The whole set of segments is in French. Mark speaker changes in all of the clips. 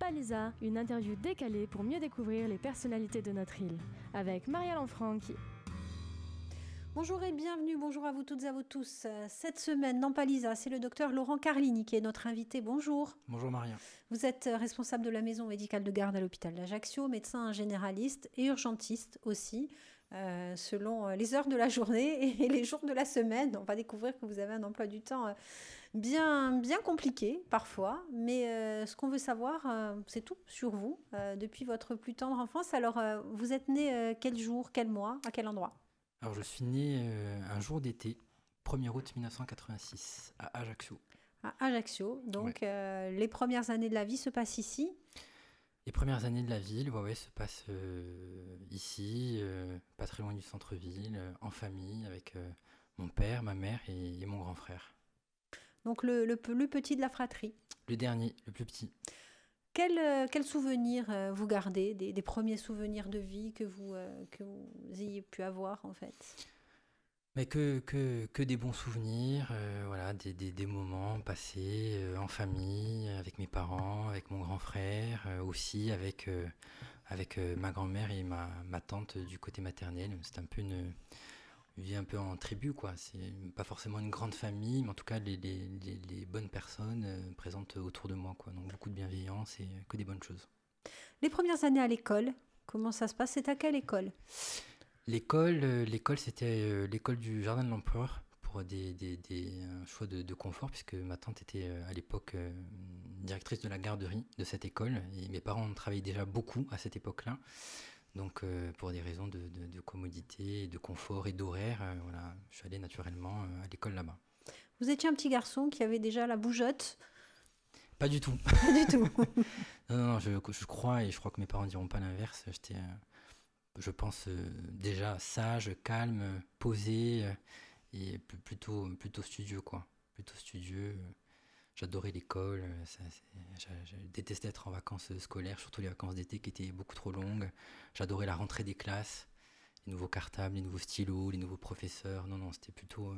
Speaker 1: Nampalisa, une interview décalée pour mieux découvrir les personnalités de notre île, avec Maria Lanfranchi.
Speaker 2: Bonjour et bienvenue, bonjour à vous toutes et à vous tous. Cette semaine, Nampalisa, c'est le docteur Laurent Carlini qui est notre invité. Bonjour.
Speaker 3: Bonjour Maria.
Speaker 2: Vous êtes responsable de la maison médicale de garde à l'hôpital d'Ajaccio, médecin généraliste et urgentiste aussi, selon les heures de la journée et les jours de la semaine. On va découvrir que vous avez un emploi du temps bien compliqué parfois, mais ce qu'on veut savoir, c'est tout sur vous, depuis votre plus tendre enfance. Alors, vous êtes né quel jour, quel mois, à quel endroit ?
Speaker 3: Alors je suis né un jour d'été, 1er août 1986, à Ajaccio.
Speaker 2: À Ajaccio, donc
Speaker 3: Ouais.
Speaker 2: les premières années de la vie se passent ici.
Speaker 3: Les premières années de la ville se passent ici, pas très loin du centre-ville, en famille, avec mon père, ma mère et mon grand frère.
Speaker 2: Donc le plus petit de la fratrie.
Speaker 3: Le dernier, le plus petit.
Speaker 2: Quel souvenir vous gardez, des premiers souvenirs de vie que vous ayez pu avoir en fait ?
Speaker 3: Mais que des bons souvenirs, voilà, des moments passés en famille, avec mes parents, avec mon grand frère, aussi avec ma grand-mère et ma tante du côté maternel. C'est un peu une vie un peu en tribu, quoi. C'est pas forcément une grande famille, mais en tout cas les bonnes personnes présentes autour de moi, quoi. Donc beaucoup de bienveillance et que des bonnes choses.
Speaker 2: Les premières années à l'école, comment ça se passe ? C'est à quelle école ?
Speaker 3: L'école, c'était l'école du Jardin de l'Empereur pour un choix de confort, puisque ma tante était à l'époque directrice de la garderie de cette école, et mes parents travaillaient déjà beaucoup à cette époque-là. Donc pour des raisons de commodité, de confort et d'horaire, voilà, je suis allé naturellement à l'école là-bas.
Speaker 2: Vous étiez un petit garçon qui avait déjà la bougeotte ?
Speaker 3: Pas du tout.
Speaker 2: Pas du tout.
Speaker 3: Non, je crois, et je crois que mes parents ne diront pas l'inverse, j'étais, je pense, déjà sage, calme, posé, et plutôt studieux, quoi. Plutôt studieux. J'adorais l'école, je détestais être en vacances scolaires, surtout les vacances d'été qui étaient beaucoup trop longues. J'adorais la rentrée des classes, les nouveaux cartables, les nouveaux stylos, les nouveaux professeurs. Non, c'était plutôt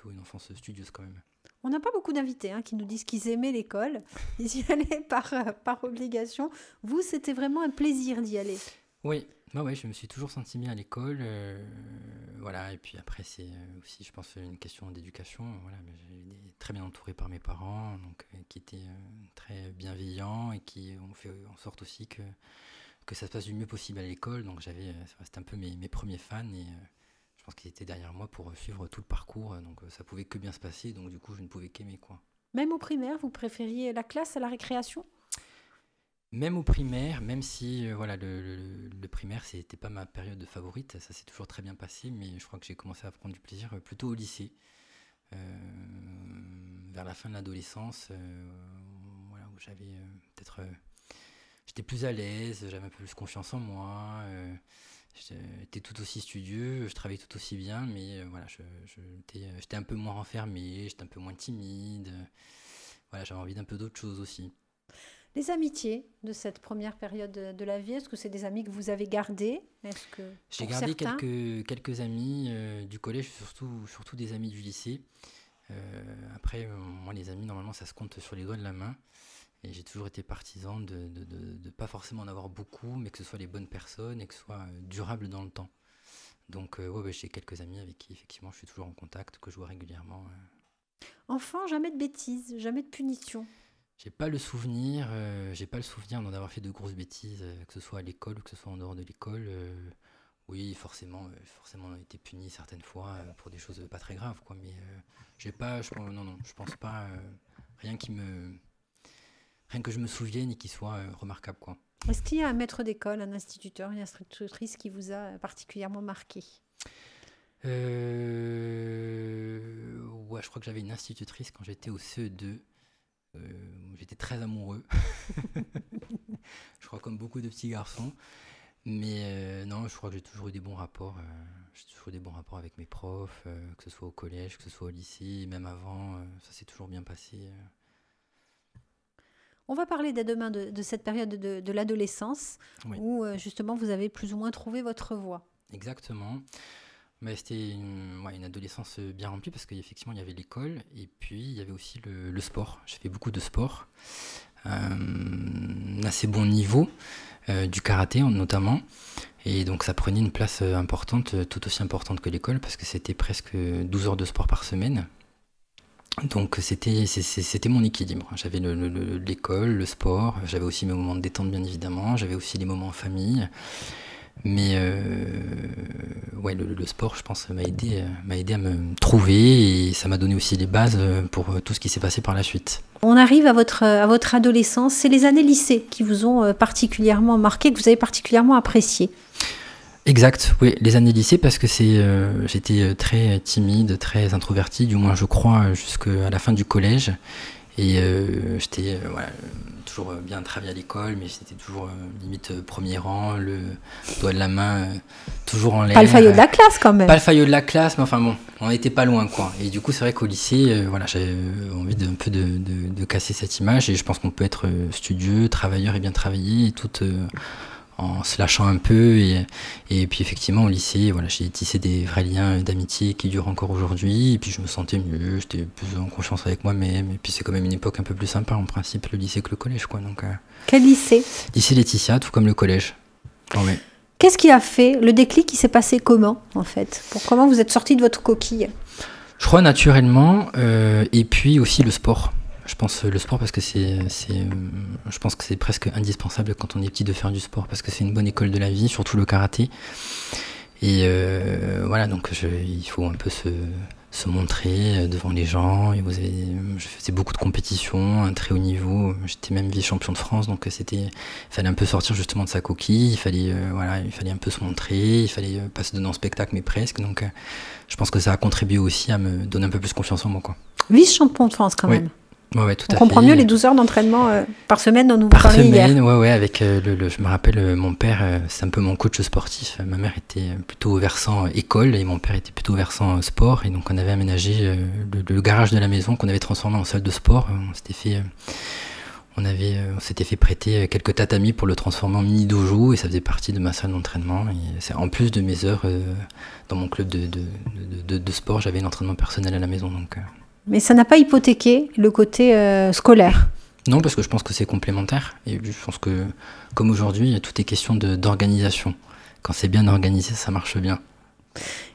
Speaker 3: une enfance studieuse quand même.
Speaker 2: On n'a pas beaucoup d'invités qui nous disent qu'ils aimaient l'école. Ils y allaient par obligation. Vous, c'était vraiment un plaisir d'y aller.
Speaker 3: Oui, je me suis toujours senti bien à l'école, voilà, et puis après c'est aussi, je pense, une question d'éducation, voilà, mais j'ai été très bien entouré par mes parents, donc qui étaient très bienveillants et qui ont fait en sorte aussi que ça se passe du mieux possible à l'école, donc c'était un peu mes premiers fans, et je pense qu'ils étaient derrière moi pour suivre tout le parcours, donc ça pouvait que bien se passer, donc du coup je ne pouvais qu'aimer, quoi.
Speaker 2: Même au primaire, vous préfériez la classe à la récréation ?
Speaker 3: Même au primaire, même si voilà, le primaire, c'était pas ma période favorite, ça s'est toujours très bien passé, mais je crois que j'ai commencé à prendre du plaisir plutôt au lycée, vers la fin de l'adolescence, voilà, où j'avais j'étais plus à l'aise, j'avais un peu plus confiance en moi, j'étais tout aussi studieux, je travaillais tout aussi bien, mais voilà, j'étais un peu moins renfermé, j'étais un peu moins timide, voilà, j'avais envie d'un peu d'autre chose aussi.
Speaker 2: Les amitiés de cette première période de la vie, est-ce que c'est des amis que vous avez gardés ?
Speaker 3: J'ai gardé quelques amis du collège, surtout des amis du lycée. Après, moi, les amis, normalement, ça se compte sur les doigts de la main. Et j'ai toujours été partisan de pas forcément en avoir beaucoup, mais que ce soit les bonnes personnes et que ce soit durable dans le temps. Donc, j'ai quelques amis avec qui, effectivement, je suis toujours en contact, que je vois régulièrement.
Speaker 2: Enfant, jamais de bêtises, jamais de punitions.
Speaker 3: J'ai pas le souvenir d'en avoir fait de grosses bêtises, que ce soit à l'école ou que ce soit en dehors de l'école. Oui, forcément, on a été puni certaines fois pour des choses pas très graves, quoi. Mais je pense pas rien que je me souvienne et qui soit remarquable, quoi.
Speaker 2: Est-ce qu'il y a un maître d'école, un instituteur, une institutrice qui vous a particulièrement marqué ?
Speaker 3: Ouais, je crois que j'avais une institutrice quand j'étais au CE2. J'étais très amoureux, je crois comme beaucoup de petits garçons, mais non, je crois que j'ai toujours eu des bons rapports, avec mes profs, que ce soit au collège, que ce soit au lycée, même avant, ça s'est toujours bien passé.
Speaker 2: On va parler dès demain de cette période de l'adolescence, oui, où justement vous avez plus ou moins trouvé votre voie.
Speaker 3: Exactement. Mais c'était une adolescence bien remplie parce qu'effectivement il y avait l'école et puis il y avait aussi le sport. J'ai fait beaucoup de sport. assez bon niveau, du karaté notamment. Et donc ça prenait une place importante, tout aussi importante que l'école, parce que c'était presque 12 heures de sport par semaine. Donc c'était mon équilibre. J'avais l'école, le sport, j'avais aussi mes moments de détente bien évidemment, j'avais aussi les moments en famille. Mais ouais, le sport, je pense, m'a aidé à me trouver, et ça m'a donné aussi les bases pour tout ce qui s'est passé par la suite.
Speaker 2: On arrive à votre adolescence. C'est les années lycée qui vous ont particulièrement marqué, que vous avez particulièrement apprécié.
Speaker 3: Exact, oui, les années lycée, parce que j'étais très timide, très introverti, du moins je crois, jusqu'à la fin du collège. Et j'étais toujours bien travaillé à l'école, mais c'était toujours limite premier rang, le doigt de la main toujours en l'air.
Speaker 2: Pas le faillot de la classe quand même.
Speaker 3: Pas le faillot de la classe, mais enfin bon, on n'était pas loin quoi. Et du coup, c'est vrai qu'au lycée, j'avais envie un peu de casser cette image, et je pense qu'on peut être studieux, travailleur et bien travailler, et tout en se lâchant un peu. Et puis effectivement, au lycée, j'ai tissé des vrais liens d'amitié qui durent encore aujourd'hui, et puis je me sentais mieux, j'étais plus en confiance avec moi-même, et puis c'est quand même une époque un peu plus sympa en principe, le lycée, que le collège quoi. Donc,
Speaker 2: quel lycée?
Speaker 3: Lycée Laetitia, tout comme le collège. Oh, mais...
Speaker 2: Qu'est-ce qui a fait le déclic? Qui s'est passé comment en fait? Comment vous êtes sorti de votre coquille?
Speaker 3: Je crois naturellement, et puis aussi le sport. Je pense le sport parce que je pense que c'est presque indispensable quand on est petit de faire du sport, parce que c'est une bonne école de la vie, surtout le karaté. Et voilà, donc il faut un peu se montrer devant les gens. Et je faisais beaucoup de compétitions, un très haut niveau. J'étais même vice-champion de France, donc il fallait un peu sortir justement de sa coquille. Il fallait un peu se montrer. Il fallait pas se donner en spectacle, mais presque. Donc je pense que ça a contribué aussi à me donner un peu plus confiance en moi, quoi.
Speaker 2: Vice-champion de France quand même.
Speaker 3: Ouais, tout
Speaker 2: on
Speaker 3: à
Speaker 2: comprend
Speaker 3: fait.
Speaker 2: mieux les 12 heures d'entraînement par semaine dont nous parlions hier.
Speaker 3: Par semaine, ouais, avec je me rappelle, mon père, c'est un peu mon coach sportif. Ma mère était plutôt au versant école, et mon père était plutôt au versant sport. Et donc on avait aménagé le garage de la maison qu'on avait transformé en salle de sport. On s'était fait prêter quelques tatamis pour le transformer en mini dojo, et ça faisait partie de ma salle d'entraînement. Et c'est en plus de mes heures dans mon club de sport, j'avais l'entraînement personnel à la maison. Donc
Speaker 2: mais ça n'a pas hypothéqué le côté scolaire?
Speaker 3: Non, parce que je pense que c'est complémentaire. Et je pense que, comme aujourd'hui, tout est question d'organisation. Quand c'est bien organisé, ça marche bien.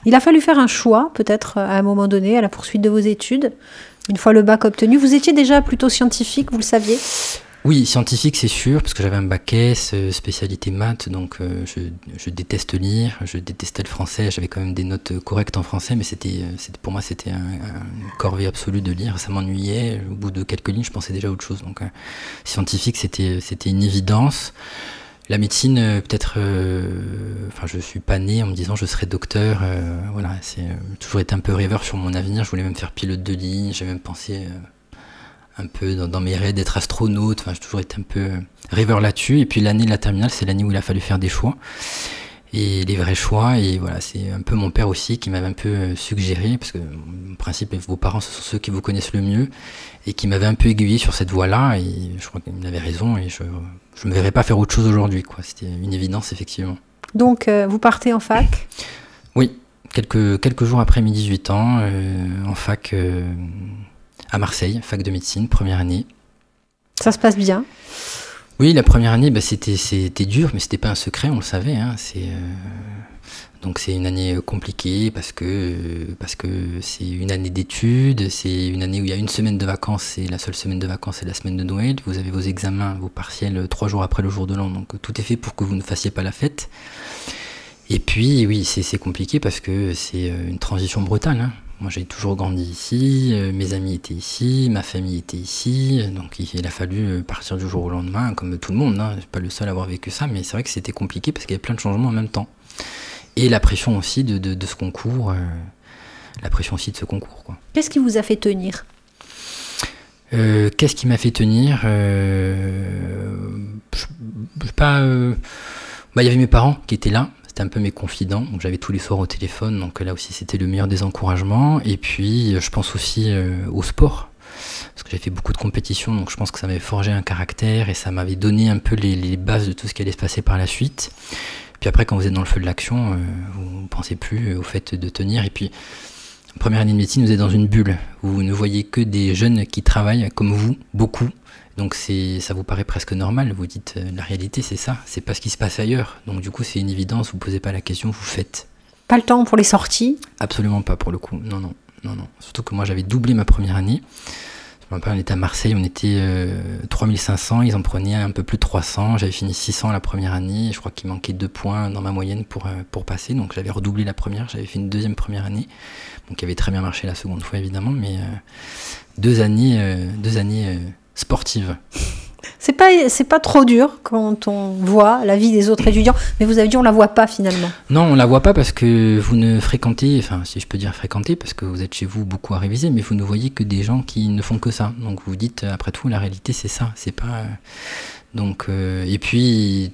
Speaker 2: Il a fallu faire un choix, peut-être à un moment donné, à la poursuite de vos études. Une fois le bac obtenu, vous étiez déjà plutôt scientifique, vous le saviez?
Speaker 3: Oui, scientifique, c'est sûr, parce que j'avais un bac S, spécialité maths, donc je déteste lire, je détestais le français, j'avais quand même des notes correctes en français, mais pour moi, c'était une corvée absolue de lire, ça m'ennuyait. Au bout de quelques lignes, je pensais déjà à autre chose. Donc scientifique, c'était une évidence. La médecine, peut-être, je suis pas né en me disant je serai docteur. J'ai toujours été un peu rêveur sur mon avenir, je voulais même faire pilote de ligne, j'ai même pensé... un peu dans mes rêves d'être astronaute. J'ai toujours été un peu rêveur là-dessus. Et puis l'année de la terminale, c'est l'année où il a fallu faire des choix, et les vrais choix. Et voilà, c'est un peu mon père aussi qui m'avait un peu suggéré, parce que en principe vos parents, ce sont ceux qui vous connaissent le mieux, et qui m'avaient un peu aiguillé sur cette voie-là. Et je crois qu'il avait raison, et je me verrais pas faire autre chose aujourd'hui, quoi. C'était une évidence, effectivement.
Speaker 2: Donc vous partez en fac?
Speaker 3: Oui, quelques jours après mes 18 ans, en fac à Marseille, fac de médecine, première année.
Speaker 2: Ça se passe bien?
Speaker 3: Oui, la première année, c'était dur, mais c'était pas un secret, on le savait. Donc c'est une année compliquée, parce que c'est une année d'études, c'est une année où il y a une semaine de vacances, et la seule semaine de vacances, c'est la semaine de Noël. Vous avez vos examens, vos partiels 3 jours après le jour de l'an, donc tout est fait pour que vous ne fassiez pas la fête. Et puis, oui, c'est compliqué, parce que c'est une transition brutale, hein. Moi, j'ai toujours grandi ici, mes amis étaient ici, ma famille était ici, donc il a fallu partir du jour au lendemain, comme tout le monde, hein. Je suis pas le seul à avoir vécu ça, mais c'est vrai que c'était compliqué, parce qu'il y avait plein de changements en même temps. Et la pression aussi de ce concours, quoi.
Speaker 2: Qu'est-ce qui vous a fait tenir?
Speaker 3: Qu'est-ce qui m'a fait tenir? Il y avait mes parents qui étaient là. C'était un peu mes confidents, donc j'avais tous les soirs au téléphone, donc là aussi c'était le meilleur des encouragements. Et puis je pense aussi au sport, parce que j'ai fait beaucoup de compétitions, donc je pense que ça m'avait forgé un caractère, et ça m'avait donné un peu les bases de tout ce qui allait se passer par la suite. Puis après, quand vous êtes dans le feu de l'action, vous ne pensez plus au fait de tenir. Et puis, première année de médecine, vous êtes dans une bulle, vous ne voyez que des jeunes qui travaillent comme vous, beaucoup, Donc ça vous paraît presque normal, vous dites la réalité c'est ça, c'est pas ce qui se passe ailleurs. Donc du coup c'est une évidence, vous posez pas la question, vous faites.
Speaker 2: Pas le temps pour les sorties?
Speaker 3: Absolument pas pour le coup, non. Surtout que moi j'avais doublé ma première année. Je me rappelle, on était à Marseille, on était 3500, ils en prenaient un peu plus de 300, j'avais fini 600 la première année, je crois qu'il manquait 2 points dans ma moyenne pour passer, donc j'avais redoublé la première, j'avais fait une deuxième première année, donc qui avait très bien marché la seconde fois évidemment, mais 2 années sportives.
Speaker 2: C'est pas trop dur quand on voit la vie des autres étudiants, mais vous avez dit on la voit pas finalement.
Speaker 3: Non, on la voit pas parce que vous ne fréquentez, enfin si je peux dire fréquenter, parce que vous êtes chez vous beaucoup à réviser, mais vous ne voyez que des gens qui ne font que ça. Donc vous dites, après tout, la réalité c'est ça, c'est pas... Donc, et puis,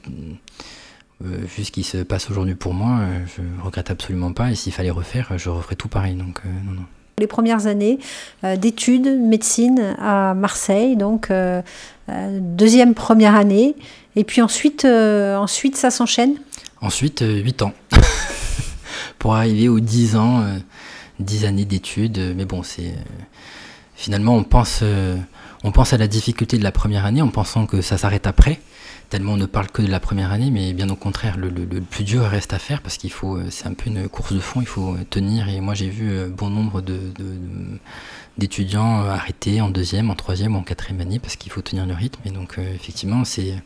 Speaker 3: vu ce qui se passe aujourd'hui pour moi, je regrette absolument pas, et s'il fallait refaire, je referais tout pareil, donc non.
Speaker 2: Les premières années d'études de médecine à Marseille, donc deuxième première année, et puis ensuite ça s'enchaîne. Ensuite
Speaker 3: 8 ans pour arriver aux 10 ans, 10 années d'études, mais bon c'est finalement on pense à la difficulté de la première année en pensant que ça s'arrête après. Tellement on ne parle que de la première année, mais bien au contraire, le plus dur reste à faire parce qu'il faut, c'est un peu une course de fond, il faut tenir. Et moi j'ai vu bon nombre d'étudiants arrêter en deuxième, en troisième ou en quatrième année parce qu'il faut tenir le rythme. Et donc effectivement, il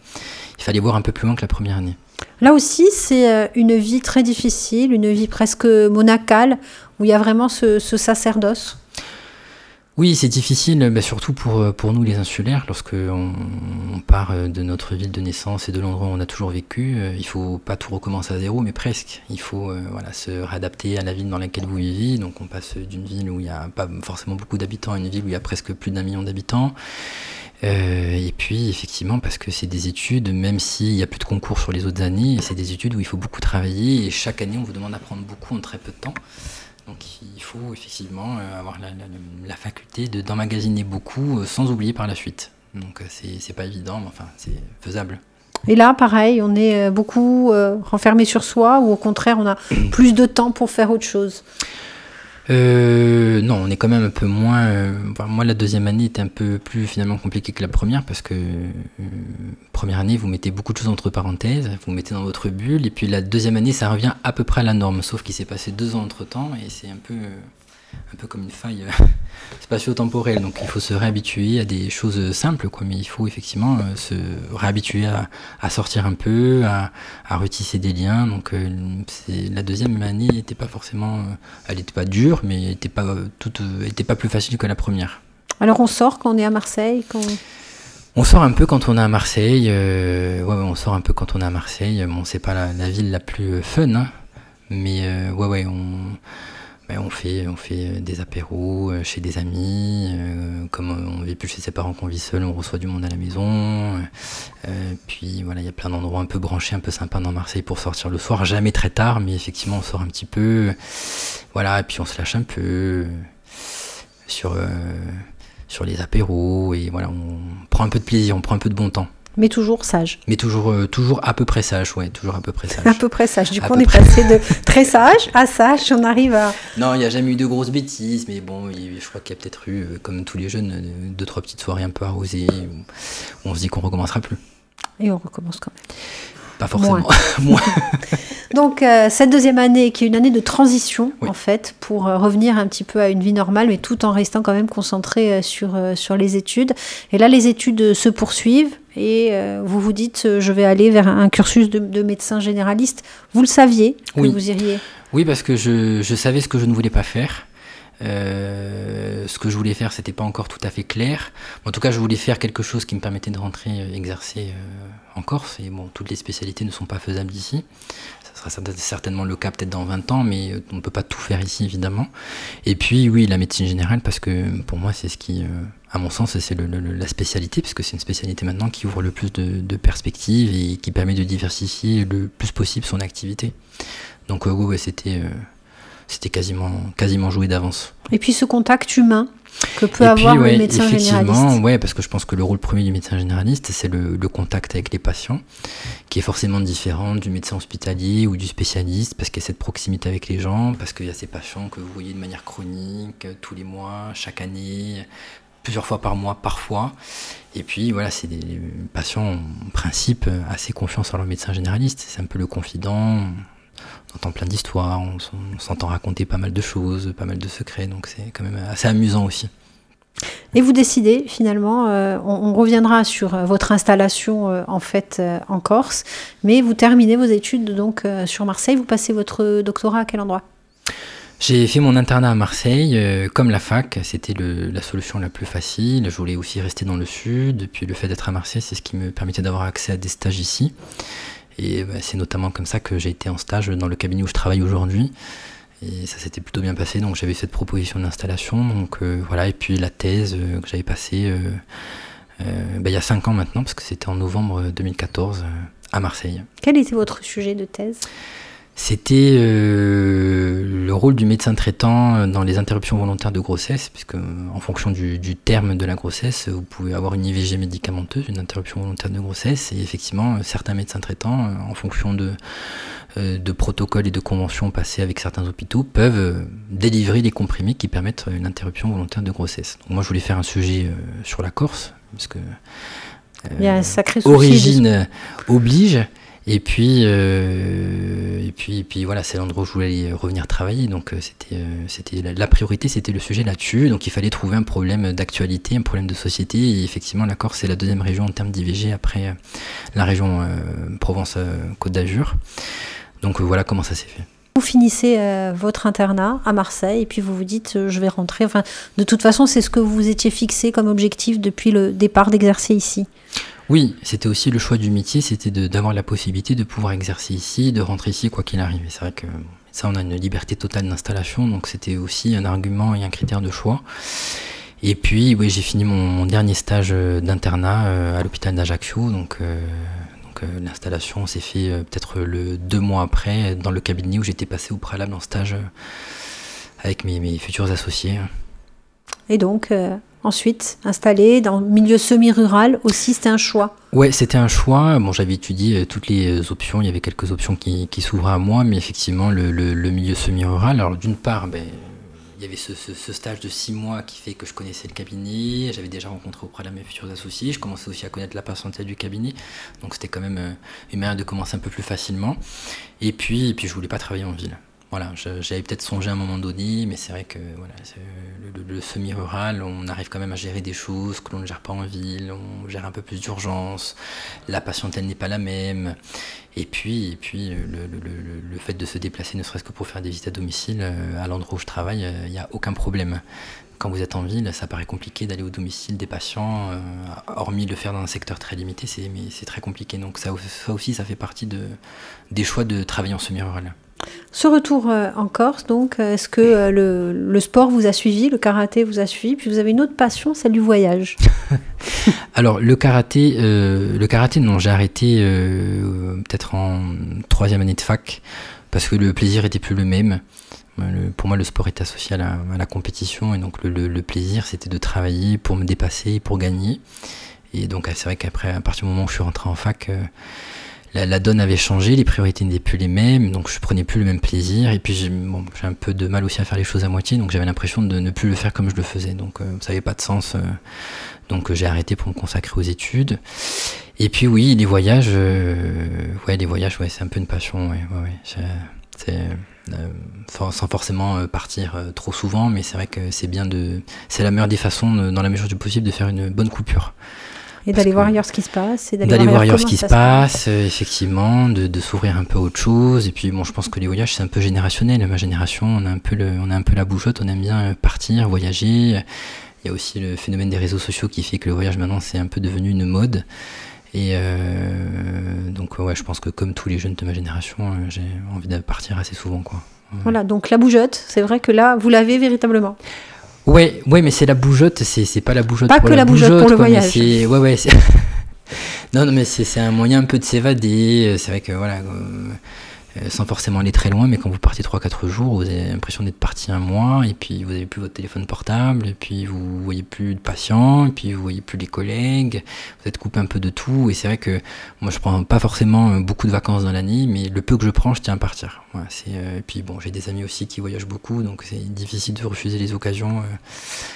Speaker 3: fallait voir un peu plus loin que la première année.
Speaker 2: Là aussi, c'est une vie très difficile, une vie presque monacale, où il y a vraiment ce sacerdoce.
Speaker 3: Oui, c'est difficile, surtout pour nous les insulaires, lorsque on part de notre ville de naissance et de l'endroit où on a toujours vécu, il faut pas tout recommencer à zéro, mais presque. Il faut se réadapter à la ville dans laquelle vous vivez, donc on passe d'une ville où il n'y a pas forcément beaucoup d'habitants à une ville où il y a presque plus d'1 million d'habitants. Et puis effectivement parce que c'est des études, même s'il n'y a plus de concours sur les autres années, c'est des études où il faut beaucoup travailler et chaque année on vous demande d'apprendre beaucoup en très peu de temps. Donc il faut effectivement avoir la faculté d'emmagasiner beaucoup sans oublier par la suite. Donc c'est pas évident, mais enfin c'est faisable.
Speaker 2: Et là, pareil, on est beaucoup renfermé sur soi ou au contraire on a plus de temps pour faire autre chose?
Speaker 3: Non, on est quand même un peu moins... moi, la deuxième année était un peu plus finalement compliquée que la première parce que première année, vous mettez beaucoup de choses entre parenthèses, vous mettez dans votre bulle, et puis la deuxième année, ça revient à peu près à la norme, sauf qu'il s'est passé 2 ans entre-temps, et c'est un peu comme une faille spatio-temporelle, donc il faut se réhabituer à des choses simples, quoi, mais il faut effectivement se réhabituer à sortir un peu, à retisser des liens, donc la deuxième année n'était pas forcément, elle n'était pas dure, mais elle n'était pas plus facile que la première.
Speaker 2: Alors on sort quand on est à Marseille
Speaker 3: On sort un peu quand on est à Marseille, on sort un peu quand on est à Marseille, bon c'est pas la ville la plus fun, hein, mais on fait des apéros chez des amis, comme on ne vit plus chez ses parents qu'on vit seul, on reçoit du monde à la maison. Puis voilà, il y a plein d'endroits un peu branchés, un peu sympas dans Marseille pour sortir le soir, jamais très tard, mais effectivement on sort un petit peu. Voilà, et puis on se lâche un peu sur les apéros, et voilà, on prend un peu de plaisir, on prend un peu de bon temps.
Speaker 2: Mais toujours sage.
Speaker 3: Mais toujours à peu près sage, ouais, toujours à peu près sage.
Speaker 2: À peu près sage. Du coup, on est passé de très sage à sage, on arrive à...
Speaker 3: Non, il n'y a jamais eu de grosses bêtises, mais bon, je crois qu'il y a peut-être eu, comme tous les jeunes, 2-3 petites soirées un peu arrosées, où on se dit qu'on recommencera plus.
Speaker 2: Et on recommence quand même.
Speaker 3: Pas forcément. Moins.
Speaker 2: Donc, cette deuxième année, qui est une année de transition,
Speaker 3: oui,
Speaker 2: en fait, pour revenir un petit peu à une vie normale, mais tout en restant quand même concentré sur les études. Et là, les études se poursuivent et vous vous dites, je vais aller vers un cursus de médecin généraliste. Vous le saviez que vous iriez?
Speaker 3: Oui, parce que je savais ce que je ne voulais pas faire. Ce que je voulais faire, c'était pas encore tout à fait clair. En tout cas, je voulais faire quelque chose qui me permettait de rentrer exercer en Corse. Et bon, toutes les spécialités ne sont pas faisables ici. Ça sera certainement le cas peut-être dans 20 ans, mais on ne peut pas tout faire ici, évidemment. Et puis, oui, la médecine générale, parce que pour moi, c'est ce qui, à mon sens, c'est la spécialité, parce que c'est une spécialité maintenant qui ouvre le plus de perspectives et qui permet de diversifier le plus possible son activité. Donc, oui, c'était quasiment joué d'avance.
Speaker 2: Et puis ce contact humain que peut avoir le médecin généraliste.
Speaker 3: Oui, parce que je pense que le rôle premier du médecin généraliste, c'est le contact avec les patients, qui est forcément différent du médecin hospitalier ou du spécialiste, parce qu'il y a cette proximité avec les gens, parce qu'il y a ces patients que vous voyez de manière chronique, tous les mois, chaque année, plusieurs fois par mois, parfois. Et puis voilà, c'est des patients en principe assez confiance en leur médecin généraliste. C'est un peu le confident, on entend plein d'histoires, on s'entend raconter pas mal de choses, pas mal de secrets, donc c'est quand même assez amusant aussi.
Speaker 2: Et vous décidez finalement, on reviendra sur votre installation en fait en Corse, mais vous terminez vos études donc sur Marseille, vous passez votre doctorat à quel endroit ?
Speaker 3: J'ai fait mon internat à Marseille, comme la fac, c'était la solution la plus facile. Je voulais aussi rester dans le sud, puis le fait d'être à Marseille, c'est ce qui me permettait d'avoir accès à des stages ici. Et c'est notamment comme ça que j'ai été en stage dans le cabinet où je travaille aujourd'hui. Et ça s'était plutôt bien passé, donc j'avais cette proposition d'installation. Donc voilà, et puis la thèse que j'avais passée il y a 5 ans maintenant, parce que c'était en novembre 2014 à Marseille.
Speaker 2: Quel était votre sujet de thèse ?
Speaker 3: C'était le rôle du médecin traitant dans les interruptions volontaires de grossesse, puisque en fonction du terme de la grossesse, vous pouvez avoir une IVG médicamenteuse, une interruption volontaire de grossesse, et effectivement, certains médecins traitants, en fonction de protocoles et de conventions passées avec certains hôpitaux, peuvent délivrer les comprimés qui permettent une interruption volontaire de grossesse. Donc moi, je voulais faire un sujet sur la Corse, parce que
Speaker 2: il y a un sacré souci
Speaker 3: origine oblige. Et puis voilà, c'est l'endroit où je voulais revenir travailler. Donc c'était la priorité, c'était le sujet là-dessus. Donc il fallait trouver un problème d'actualité, un problème de société. Et effectivement, la Corse, c'est la deuxième région en termes d'IVG après la région Provence-Côte d'Azur. Donc voilà comment ça s'est fait.
Speaker 2: Vous finissez votre internat à Marseille et puis vous vous dites je vais rentrer. Enfin, de toute façon, c'est ce que vous étiez fixé comme objectif depuis le départ d'exercer ici.
Speaker 3: Oui, c'était aussi le choix du métier, c'était d'avoir la possibilité de pouvoir exercer ici, de rentrer ici quoi qu'il arrive. Et c'est vrai que ça, on a une liberté totale d'installation, donc c'était aussi un argument et un critère de choix. Et puis, oui, j'ai fini mon dernier stage d'internat à l'hôpital d'Ajaccio, donc l'installation s'est fait peut-être 2 mois après dans le cabinet où j'étais passé au préalable en stage avec mes futurs associés.
Speaker 2: Et donc ensuite, installé dans le milieu semi-rural aussi, c'était un choix.
Speaker 3: Ouais, c'était un choix. Bon, j'avais étudié toutes les options. Il y avait quelques options qui s'ouvraient à moi, mais effectivement, le milieu semi-rural. Alors, d'une part, il y avait ce stage de 6 mois qui fait que je connaissais le cabinet. J'avais déjà rencontré auprès de mes futurs associés. Je commençais aussi à connaître la patientèle du cabinet. Donc, c'était quand même une manière de commencer un peu plus facilement. Et puis je voulais pas travailler en ville. Voilà, j'avais peut-être songé à un moment donné, mais c'est vrai que voilà, le semi-rural, on arrive quand même à gérer des choses que l'on ne gère pas en ville, on gère un peu plus d'urgence, la patientèle n'est pas la même, et puis le fait de se déplacer, ne serait-ce que pour faire des visites à domicile, à l'endroit où je travaille, il n'y a aucun problème. Quand vous êtes en ville, ça paraît compliqué d'aller au domicile des patients, hormis le faire dans un secteur très limité, mais c'est très compliqué. Donc ça aussi, ça fait partie des choix de travailler en semi-rural.
Speaker 2: Ce retour en Corse, donc, est-ce que le sport vous a suivi, le karaté vous a suivi, puis vous avez une autre passion, celle du voyage?
Speaker 3: Alors, le karaté, non, j'ai arrêté peut-être en 3e année de fac, parce que le plaisir était plus le même. Pour moi, le sport était associé à la compétition, et donc le plaisir, c'était de travailler pour me dépasser, pour gagner. Et donc, c'est vrai qu'après, à partir du moment où je suis rentré en fac, la donne avait changé, les priorités n'étaient plus les mêmes, donc je prenais plus le même plaisir, et puis j'ai un peu de mal aussi à faire les choses à moitié, donc j'avais l'impression de ne plus le faire comme je le faisais, donc ça n'avait pas de sens, donc j'ai arrêté pour me consacrer aux études. Et puis oui, les voyages, c'est un peu une passion, sans forcément partir trop souvent, mais c'est vrai que c'est la meilleure des façons, dans la mesure du possible, de faire une bonne coupure.
Speaker 2: Et d'aller voir ailleurs ce qui se passe.
Speaker 3: D'aller voir ailleurs ce qui se passe, effectivement, de s'ouvrir un peu à autre chose. Et puis, bon, je pense que les voyages, c'est un peu générationnel. Ma génération, on a un peu la bougeotte, on aime bien partir, voyager. Il y a aussi le phénomène des réseaux sociaux qui fait que le voyage, maintenant, c'est un peu devenu une mode. Et donc, ouais, je pense que comme tous les jeunes de ma génération, j'ai envie de partir assez souvent, quoi.
Speaker 2: Voilà, donc la bougeotte, c'est vrai que là, vous l'avez véritablement.
Speaker 3: Ouais, mais c'est la bougeotte, c'est pas la bougeotte
Speaker 2: pas
Speaker 3: pour
Speaker 2: que la bougeotte pour le voyage.
Speaker 3: Non, mais c'est un moyen un peu de s'évader. C'est vrai que voilà, sans forcément aller très loin, mais quand vous partez 3-4 jours, vous avez l'impression d'être parti un mois, et puis vous n'avez plus votre téléphone portable, et puis vous voyez plus de patients, et puis vous voyez plus les collègues, vous êtes coupé un peu de tout, et c'est vrai que moi je prends pas forcément beaucoup de vacances dans l'année, mais le peu que je prends, je tiens à partir. Voilà, et puis bon, j'ai des amis aussi qui voyagent beaucoup, donc c'est difficile de refuser les occasions.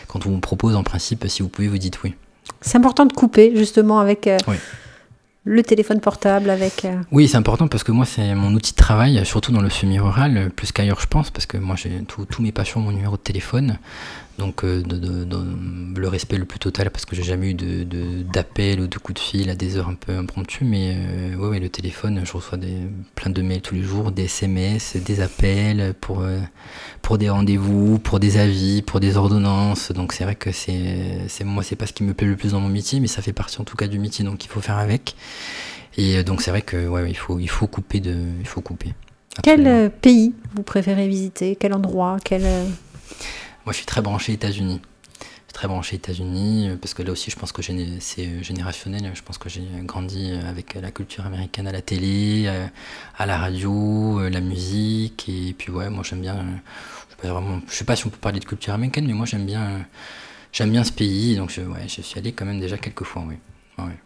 Speaker 3: Quand on vous propose, en principe, si vous pouvez, vous dites oui.
Speaker 2: C'est important de couper justement avec...
Speaker 3: Oui.
Speaker 2: Le téléphone portable avec...
Speaker 3: Oui, c'est important parce que moi, c'est mon outil de travail, surtout dans le semi-rural, plus qu'ailleurs, je pense, parce que moi, j'ai tous mes patients, mon numéro de téléphone. Donc, le respect le plus total, parce que j'ai jamais eu d'appel ou de coup de fil à des heures un peu impromptues. Mais ouais, le téléphone, je reçois plein de mails tous les jours, des SMS, des appels pour des rendez-vous, pour des avis, pour des ordonnances. Donc, c'est vrai que moi, c'est pas ce qui me plaît le plus dans mon métier, mais ça fait partie en tout cas du métier, donc il faut faire avec. Et donc, c'est vrai que ouais, il faut couper. Absolument.
Speaker 2: Quel pays vous préférez visiter? Quel endroit?
Speaker 3: Moi, je suis très branché États-Unis. Parce que là aussi, je pense que c'est générationnel. Je pense que j'ai grandi avec la culture américaine à la télé, à la radio, la musique. Et puis, ouais, moi, j'aime bien. Je sais pas si on peut parler de culture américaine, mais moi, j'aime bien ce pays. Donc, je suis allé quand même déjà quelques fois, oui. Ouais.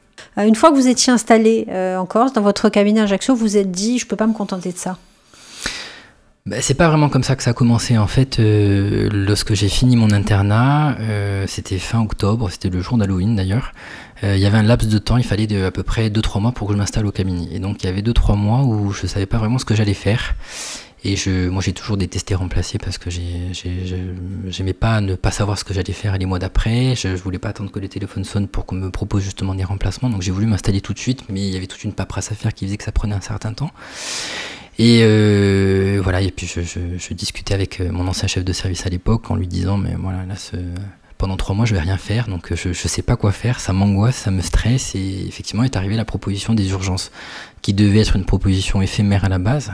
Speaker 2: Une fois que vous étiez installé en Corse, dans votre cabinet à Ajaccio, vous vous êtes dit, je peux pas me contenter de ça.
Speaker 3: C'est pas vraiment comme ça que ça a commencé. En fait, lorsque j'ai fini mon internat, c'était fin octobre, c'était le jour d'Halloween d'ailleurs. Il y avait un laps de temps, il fallait à peu près 2-3 mois pour que je m'installe au cabinet. Et donc il y avait 2-3 mois où je savais pas vraiment ce que j'allais faire. Et moi j'ai toujours détesté remplacer parce que j'aimais pas ne pas savoir ce que j'allais faire les mois d'après. Je voulais pas attendre que les téléphones sonnent pour qu'on me propose justement des remplacements. Donc j'ai voulu m'installer tout de suite, mais il y avait toute une paperasse à faire qui faisait que ça prenait un certain temps. Et voilà, et puis je discutais avec mon ancien chef de service à l'époque en lui disant, mais voilà, là, pendant 3 mois, je vais rien faire, donc je sais pas quoi faire, ça m'angoisse, ça me stresse, et effectivement est arrivée la proposition des urgences, qui devait être une proposition éphémère à la base.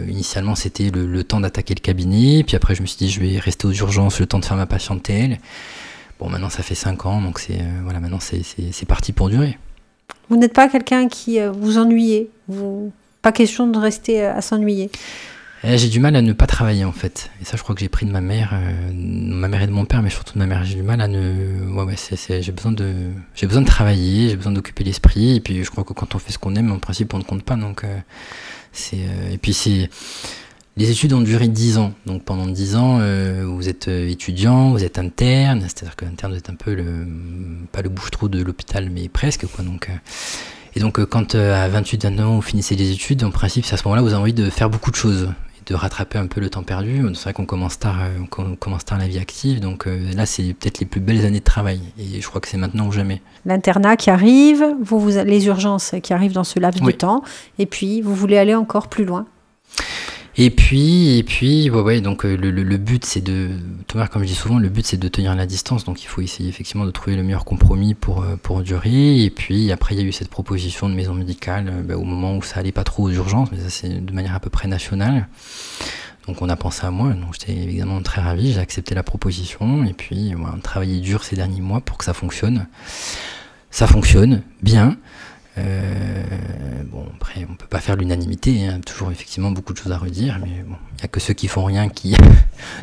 Speaker 3: Initialement, c'était le temps d'attaquer le cabinet, puis après je me suis dit, je vais rester aux urgences, le temps de faire ma patientèle. Bon, maintenant ça fait 5 ans, donc maintenant c'est parti pour durer.
Speaker 2: Vous n'êtes pas quelqu'un qui vous ennuyez, pas question de rester à s'ennuyer.
Speaker 3: J'ai du mal à ne pas travailler en fait. Et ça, je crois que j'ai pris de ma mère et de mon père, mais surtout de ma mère. J'ai du mal à j'ai besoin de travailler, j'ai besoin d'occuper l'esprit. Et puis, je crois que quand on fait ce qu'on aime, en principe, on ne compte pas. Donc, et puis, les études ont duré 10 ans. Donc, pendant 10 ans, vous êtes étudiant, vous êtes interne. C'est-à-dire que l'interne, vous êtes un peu pas le bouche-trou de l'hôpital, mais presque, quoi. Et donc, quand à 28-29 ans, vous finissez les études, en principe, c'est à ce moment-là vous avez envie de faire beaucoup de choses, de rattraper un peu le temps perdu. C'est vrai qu'on commence tard la vie active, donc là, c'est peut-être les plus belles années de travail. Et je crois que c'est maintenant ou jamais. L'internat
Speaker 2: qui arrive, les urgences qui arrivent dans ce laps de temps, et puis vous voulez aller encore plus loin.
Speaker 3: Et puis, ouais, donc le but, c'est Thomas, comme je dis souvent, le but, c'est de tenir la distance. Donc, il faut essayer effectivement de trouver le meilleur compromis pour durer. Et puis, après, il y a eu cette proposition de maison médicale au moment où ça allait pas trop aux urgences, mais ça, c'est de manière à peu près nationale. Donc, on a pensé à moi. Donc, j'étais évidemment très ravi. J'ai accepté la proposition. Et puis, on a travaillé dur ces derniers mois pour que ça fonctionne. Ça fonctionne bien. Bon, après, on peut pas faire l'unanimité, hein, toujours effectivement beaucoup de choses à redire, mais bon, il n'y a que ceux qui font rien qui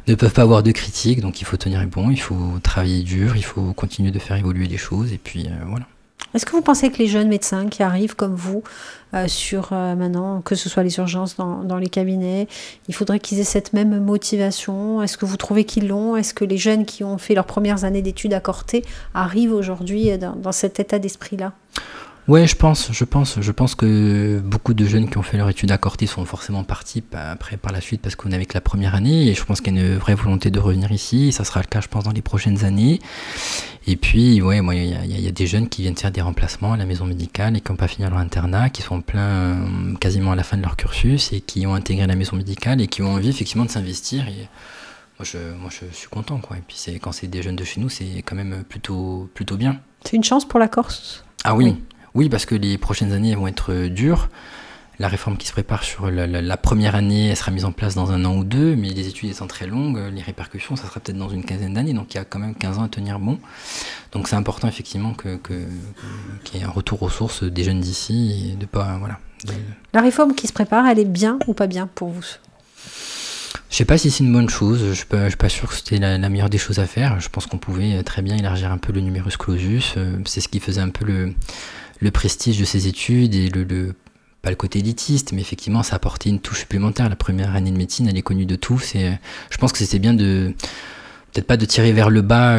Speaker 3: ne peuvent pas avoir de critiques, donc il faut tenir bon, il faut travailler dur, il faut continuer de faire évoluer les choses, et puis voilà.
Speaker 2: Est-ce que vous pensez que les jeunes médecins qui arrivent comme vous, maintenant, que ce soit les urgences dans les cabinets, il faudrait qu'ils aient cette même motivation? Est-ce que vous trouvez qu'ils l'ont? Est-ce que les jeunes qui ont fait leurs premières années d'études à Corté arrivent aujourd'hui dans cet état d'esprit-là?
Speaker 3: Ouais, je pense que beaucoup de jeunes qui ont fait leur étude à Corté sont forcément partis par la suite parce qu'on est avec la première année, et je pense qu'il y a une vraie volonté de revenir ici, et ça sera le cas, je pense, dans les prochaines années. Et puis, ouais, moi, il y a des jeunes qui viennent faire des remplacements à la maison médicale et qui n'ont pas fini leur internat, qui sont quasiment à la fin de leur cursus, et qui ont intégré la maison médicale et qui ont envie effectivement de s'investir. Et moi, je suis content, quoi. Et puis, quand c'est des jeunes de chez nous, c'est quand même plutôt bien.
Speaker 2: C'est une chance pour la Corse?
Speaker 3: Ah oui. Oui, parce que les prochaines années elles vont être dures. La réforme qui se prépare sur la première année, elle sera mise en place dans 1 an ou 2, mais les études étant très longues, les répercussions, ça sera peut-être dans une quinzaine d'années, donc il y a quand même 15 ans à tenir bon. Donc c'est important effectivement qu'il y ait un retour aux sources des jeunes d'ici, et de
Speaker 2: La réforme qui se prépare, elle est bien ou pas bien pour vous?
Speaker 3: Je sais pas si c'est une bonne chose, je suis pas sûr que c'était la meilleure des choses à faire. Je pense qu'on pouvait très bien élargir un peu le numerus clausus. C'est ce qui faisait un peu le prestige de ces études et pas le côté élitiste, mais effectivement ça apportait une touche supplémentaire. La première année de médecine, elle est connue de tous et je pense que c'était bien peut-être pas de tirer vers le bas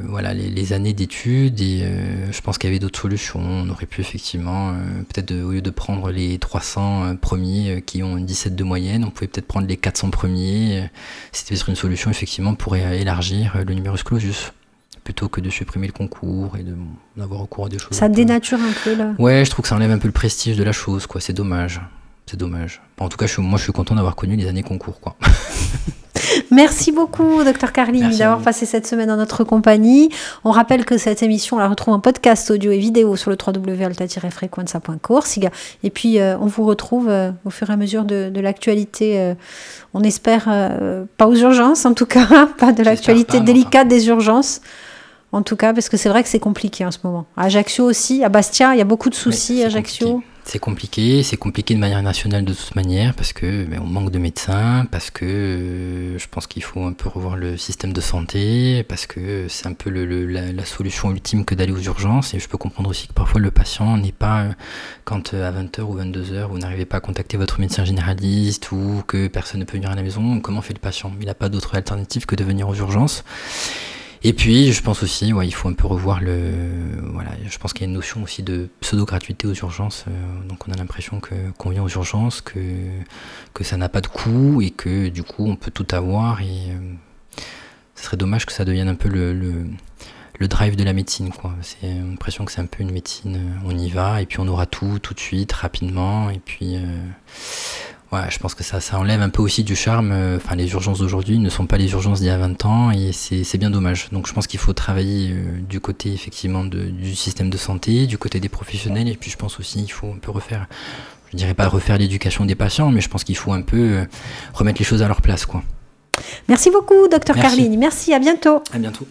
Speaker 3: voilà, les années d'études et je pense qu'il y avait d'autres solutions. On aurait pu effectivement, peut-être au lieu de prendre les 300 premiers qui ont 17 de moyenne, on pouvait peut-être prendre les 400 premiers. C'était peut-être une solution effectivement pour élargir le numerus clausus, plutôt que de supprimer le concours et d'avoir recours à des choses.
Speaker 2: Ça dénature un peu là.
Speaker 3: Ouais, je trouve que ça enlève un peu le prestige de la chose, quoi. C'est dommage. C'est dommage. Bon, en tout cas, moi je suis content d'avoir connu les années concours, quoi.
Speaker 2: Merci beaucoup, Dr Carline, d'avoir passé cette semaine en notre compagnie. On rappelle que cette émission, on la retrouve en podcast audio et vidéo sur le www.alta-frequenza.coursiga. Et puis, on vous retrouve au fur et à mesure de l'actualité. On espère pas aux urgences, en tout cas, pas de l'actualité délicate des urgences. En tout cas, parce que c'est vrai que c'est compliqué en ce moment. À Ajaccio aussi, à Bastia, il y a beaucoup de soucis à Ajaccio.
Speaker 3: C'est compliqué de manière nationale de toute manière parce que on manque de médecins, parce que je pense qu'il faut un peu revoir le système de santé, parce que c'est un peu la solution ultime que d'aller aux urgences. Et je peux comprendre aussi que parfois le patient n'est pas, quand à 20h ou 22h vous n'arrivez pas à contacter votre médecin généraliste ou que personne ne peut venir à la maison, comment fait le patient? Il n'a pas d'autre alternative que de venir aux urgences. Et puis, je pense aussi, il faut un peu revoir voilà, je pense qu'il y a une notion aussi de pseudo-gratuité aux urgences. Donc, on a l'impression qu'on vient aux urgences, que ça n'a pas de coût et que du coup, on peut tout avoir. Et ce serait dommage que ça devienne un peu le drive de la médecine, quoi. C'est l'impression que c'est un peu une médecine, on y va et puis on aura tout de suite, rapidement. Et puis. Ouais, je pense que ça enlève un peu aussi du charme. Enfin, les urgences d'aujourd'hui ne sont pas les urgences d'il y a 20 ans et c'est bien dommage. Donc je pense qu'il faut travailler du côté effectivement du système de santé, du côté des professionnels et puis je pense aussi qu'il faut un peu refaire, je dirais pas refaire l'éducation des patients, mais je pense qu'il faut un peu remettre les choses à leur place, quoi.
Speaker 2: Merci beaucoup, Dr Carline. Merci, à bientôt.
Speaker 3: À bientôt.